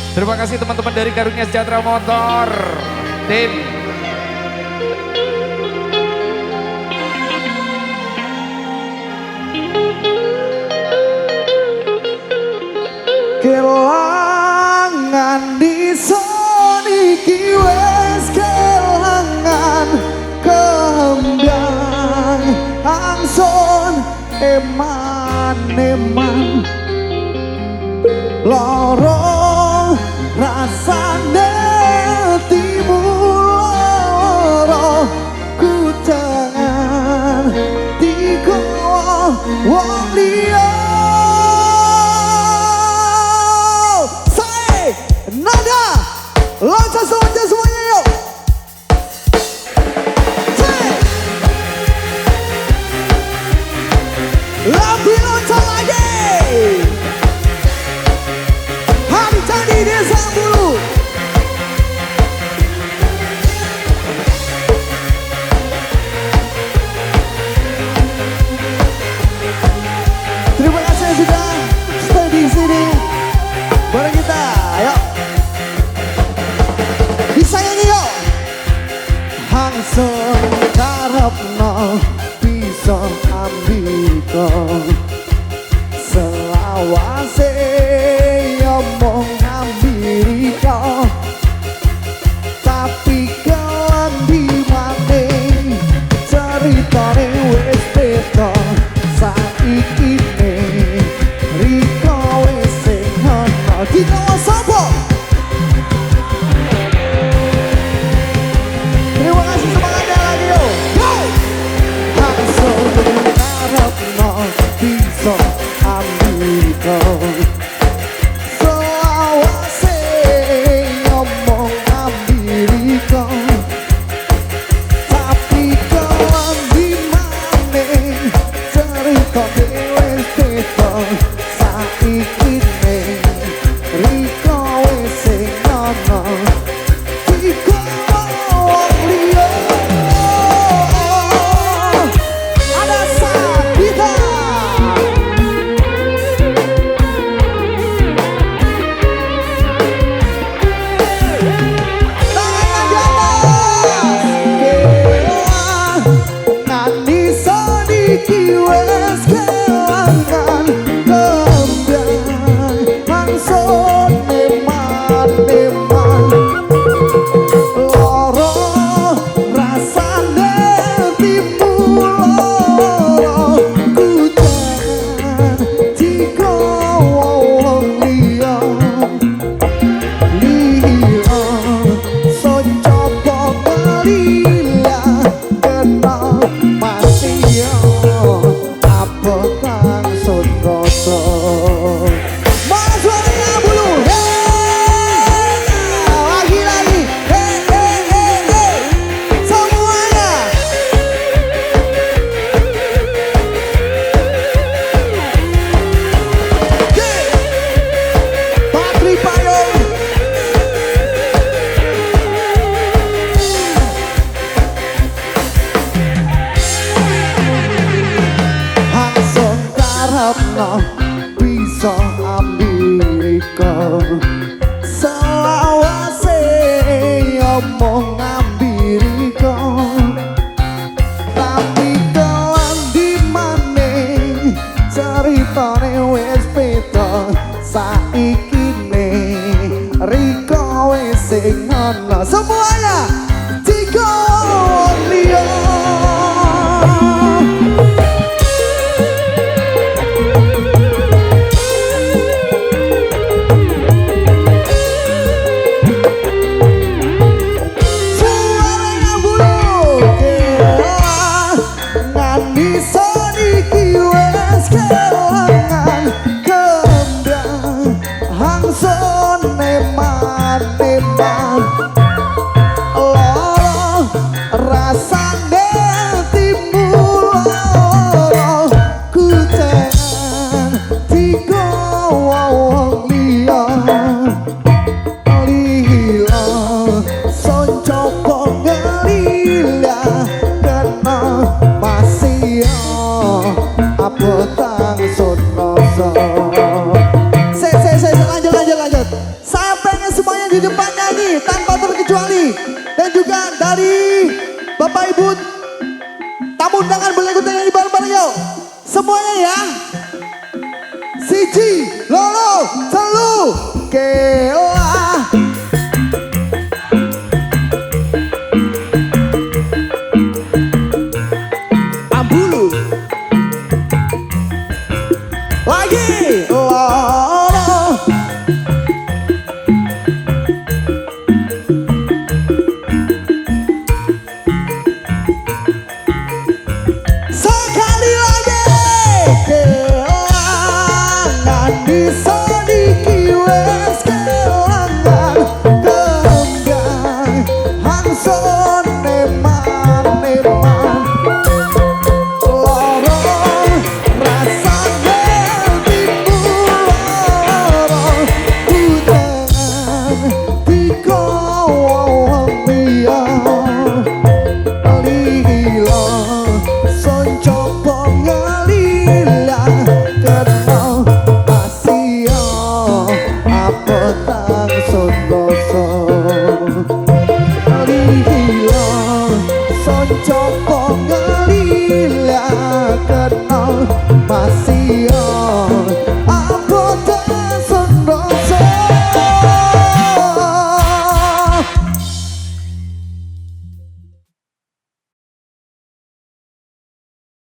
Terima kasih teman-teman dari Karunia Sejahtera Motor tim. Kelangan di soniki wes kelangan kembang angson eman lorong rasane timur loro ku jangan digowo wong liya. Say nada loncat semuanya yuk. Say lebih loncat lagi. Hari Candi Desa Bulu. Terima kasih sudah stay di sini bareng kita. Ayo disayangi yuk. Hangson karepno bisa ambiko selawase omong Amerika tapi kelan di maning ceritane wis beda saiki ne Riko wis sing ono digawa sapa. Terima kasih semangatnya lagi yo. Go! Langsung ngarepno bisa Amerika bisa Amerika selawase omong Amerika tapi kelan di maning ceritane wis beda saiki ne Riko wis sing ono semuanya digowo liya. Poso. Lanjut. Saya pengen semuanya di depan nyanyi tanpa terkecuali. Dan juga dari Bapak Ibu tamu undangan boleh ikut nyanyi bareng-bareng yuk. Semuanya ya. Siji, loro, telu, kelah. Ambulu. Lagi. Oh.